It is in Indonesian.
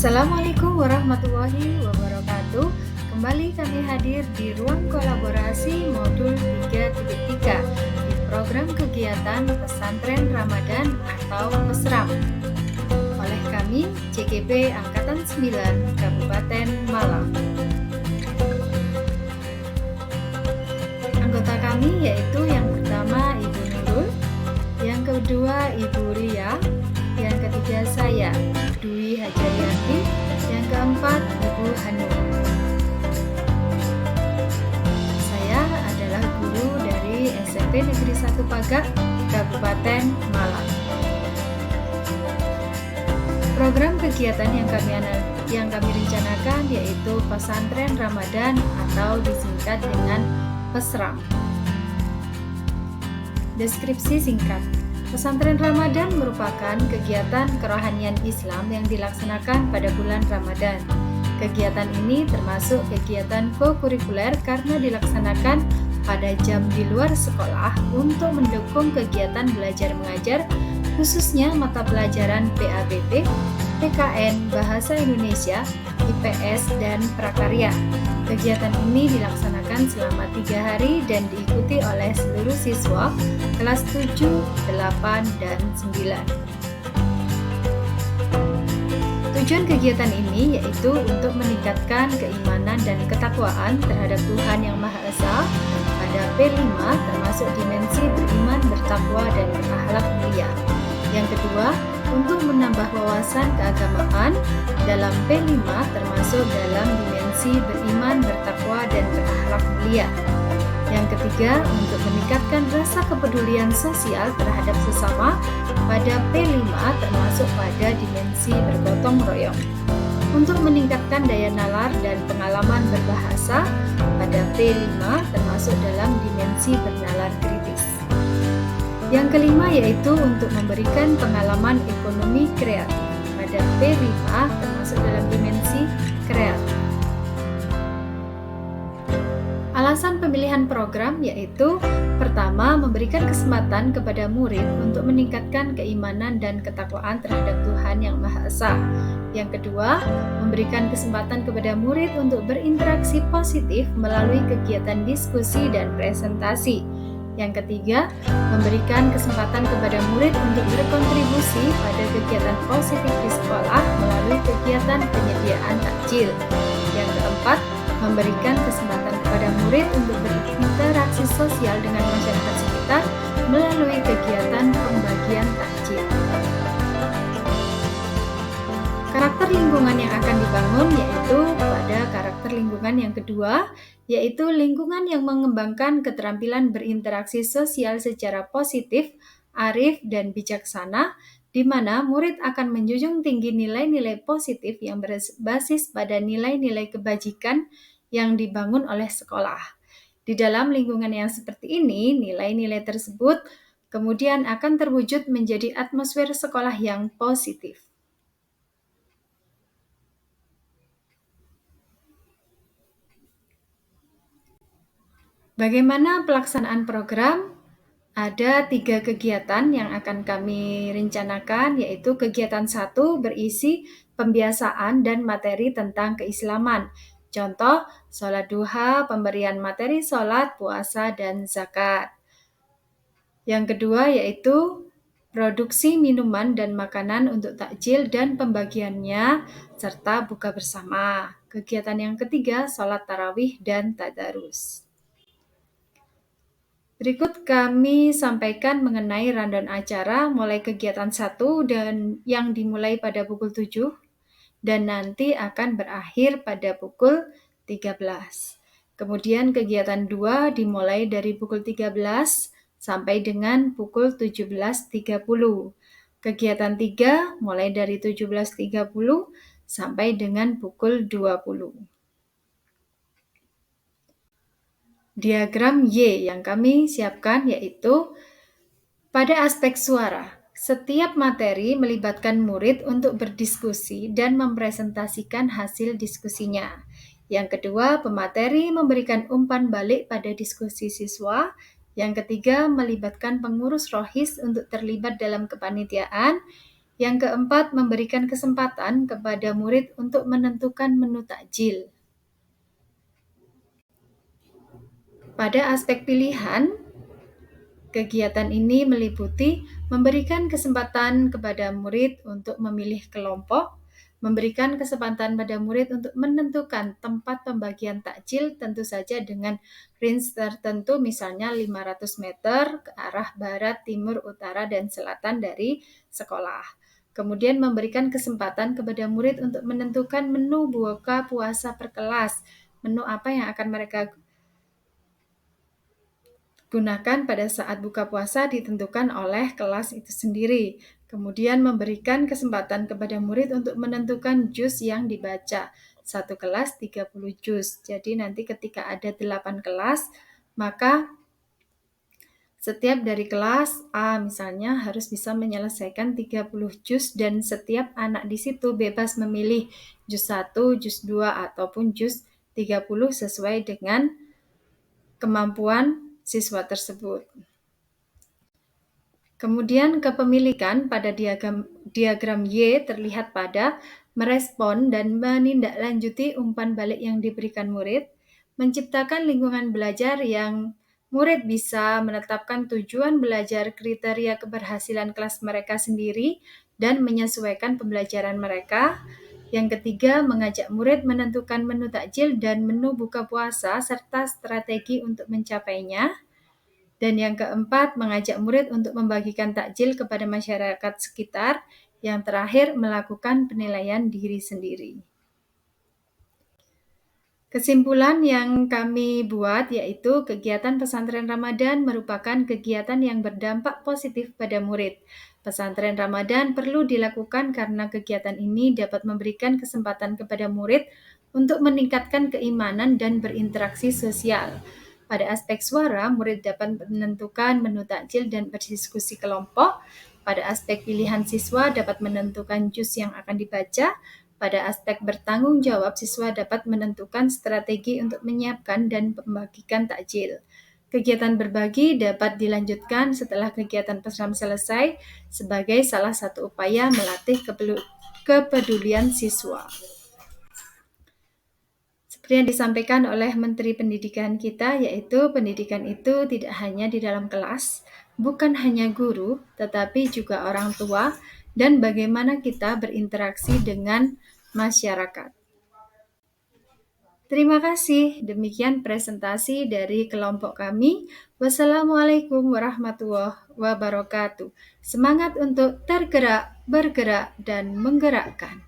Assalamualaikum warahmatullahi wabarakatuh. Kembali kami hadir di ruang kolaborasi modul 3.3 di program kegiatan Pesantren Ramadan atau PESRAM oleh kami CGP Angkatan 9 Kabupaten Malang. Anggota kami yaitu yang pertama Ibu Nurul, yang kedua Ibu Ria, yang ketiga saya Dwi Hajayati, yang keempat Ibu Hanum. Saya adalah guru dari SMP Negeri 1 Pagak, Kabupaten Malang. Program kegiatan yang kami rencanakan yaitu Pesantren Ramadan atau disingkat dengan PESRAM. Deskripsi singkat. Pesantren Ramadan merupakan kegiatan kerohanian Islam yang dilaksanakan pada bulan Ramadan. Kegiatan ini termasuk kegiatan co-kurikuler karena dilaksanakan pada jam di luar sekolah untuk mendukung kegiatan belajar mengajar, khususnya mata pelajaran PABP, PKN, Bahasa Indonesia, IPS, dan Prakarya. Kegiatan ini dilaksanakan selama 3 hari dan diikuti oleh seluruh siswa kelas 7, 8, dan 9. Tujuan kegiatan ini yaitu untuk meningkatkan keimanan dan ketakwaan terhadap Tuhan Yang Maha Esa pada P5 termasuk dimensi beriman, bertakwa, dan berakhlak mulia. Yang kedua, untuk menambah wawasan keagamaan dalam P5 termasuk dalam dimensi beriman, bertakwa, dan berakhlak mulia. Yang ketiga, untuk meningkatkan rasa kepedulian sosial terhadap sesama pada P5 termasuk pada dimensi bergotong royong. Untuk meningkatkan daya nalar dan pengalaman berbahasa pada P5 termasuk dalam dimensi bernalar kritis. Yang kelima yaitu untuk memberikan pengalaman ekonomi kreatif pada P5 termasuk dalam dimensi kreatif. Alasan pemilihan program yaitu pertama, memberikan kesempatan kepada murid untuk meningkatkan keimanan dan ketakwaan terhadap Tuhan Yang Maha Esa. Yang kedua, memberikan kesempatan kepada murid untuk berinteraksi positif melalui kegiatan diskusi dan presentasi. Yang ketiga, memberikan kesempatan kepada murid untuk berkontribusi pada kegiatan positif di sekolah melalui kegiatan penyediaan takjil. Yang keempat, memberikan kesempatan kepada murid untuk berinteraksi sosial dengan masyarakat sekitar melalui kegiatan pembagian takjil. Karakter lingkungan yang akan dibangun yaitu pada karakter lingkungan yang kedua, yaitu lingkungan yang mengembangkan keterampilan berinteraksi sosial secara positif, arif, dan bijaksana, di mana murid akan menjunjung tinggi nilai-nilai positif yang berbasis pada nilai-nilai kebajikan yang dibangun oleh sekolah. Di dalam lingkungan yang seperti ini, nilai-nilai tersebut kemudian akan terwujud menjadi atmosfer sekolah yang positif. Bagaimana pelaksanaan program? Ada 3 kegiatan yang akan kami rencanakan, yaitu kegiatan 1 berisi pembiasaan dan materi tentang keislaman. Contoh, sholat duha, pemberian materi sholat, puasa, dan zakat. Yang kedua yaitu produksi minuman dan makanan untuk takjil dan pembagiannya, serta buka bersama. Kegiatan yang ketiga, sholat tarawih dan tadarus. Berikut kami sampaikan mengenai rundown acara mulai kegiatan 1 dan yang dimulai pada pukul 7 dan nanti akan berakhir pada pukul 13. Kemudian kegiatan 2 dimulai dari pukul 13 sampai dengan pukul 17.30. Kegiatan 3 mulai dari 17.30 sampai dengan pukul 20. Diagram Y yang kami siapkan yaitu pada aspek suara. Setiap materi melibatkan murid untuk berdiskusi dan mempresentasikan hasil diskusinya. Yang kedua, pemateri memberikan umpan balik pada diskusi siswa. Yang ketiga, melibatkan pengurus rohis untuk terlibat dalam kepanitiaan. Yang keempat, memberikan kesempatan kepada murid untuk menentukan menu takjil. Pada aspek pilihan, kegiatan ini meliputi memberikan kesempatan kepada murid untuk memilih kelompok, memberikan kesempatan pada murid untuk menentukan tempat pembagian takjil, tentu saja dengan range tertentu, misalnya 500 meter ke arah barat, timur, utara, dan selatan dari sekolah. Kemudian memberikan kesempatan kepada murid untuk menentukan menu buka puasa per kelas, menu apa yang akan mereka gunakan pada saat buka puasa ditentukan oleh kelas itu sendiri. Kemudian memberikan kesempatan kepada murid untuk menentukan juz yang dibaca. Satu kelas 30 juz. Jadi nanti ketika ada 8 kelas, maka setiap dari kelas A misalnya harus bisa menyelesaikan 30 juz dan setiap anak di situ bebas memilih juz 1, juz 2 ataupun juz 30 sesuai dengan kemampuan siswa tersebut. Kemudian kepemilikan pada diagram Y terlihat pada merespon dan menindaklanjuti umpan balik yang diberikan murid, menciptakan lingkungan belajar yang murid bisa menetapkan tujuan belajar, kriteria keberhasilan kelas mereka sendiri, dan menyesuaikan pembelajaran mereka. Yang ketiga, mengajak murid menentukan menu takjil dan menu buka puasa serta strategi untuk mencapainya. Dan yang keempat, mengajak murid untuk membagikan takjil kepada masyarakat sekitar. Yang terakhir, melakukan penilaian diri sendiri. Kesimpulan yang kami buat yaitu kegiatan pesantren Ramadan merupakan kegiatan yang berdampak positif pada murid. Pesantren Ramadan perlu dilakukan karena kegiatan ini dapat memberikan kesempatan kepada murid untuk meningkatkan keimanan dan berinteraksi sosial. Pada aspek suara, murid dapat menentukan menu takjil dan berdiskusi kelompok. Pada aspek pilihan siswa dapat menentukan juz yang akan dibaca. Pada aspek bertanggung jawab, siswa dapat menentukan strategi untuk menyiapkan dan membagikan takjil. Kegiatan berbagi dapat dilanjutkan setelah kegiatan pesantren selesai sebagai salah satu upaya melatih kepedulian siswa. Seperti yang disampaikan oleh Menteri Pendidikan kita, yaitu pendidikan itu tidak hanya di dalam kelas, bukan hanya guru, tetapi juga orang tua, dan bagaimana kita berinteraksi dengan masyarakat. Terima kasih. Demikian presentasi dari kelompok kami. Wassalamualaikum warahmatullahi wabarakatuh. Semangat untuk tergerak, bergerak, dan menggerakkan.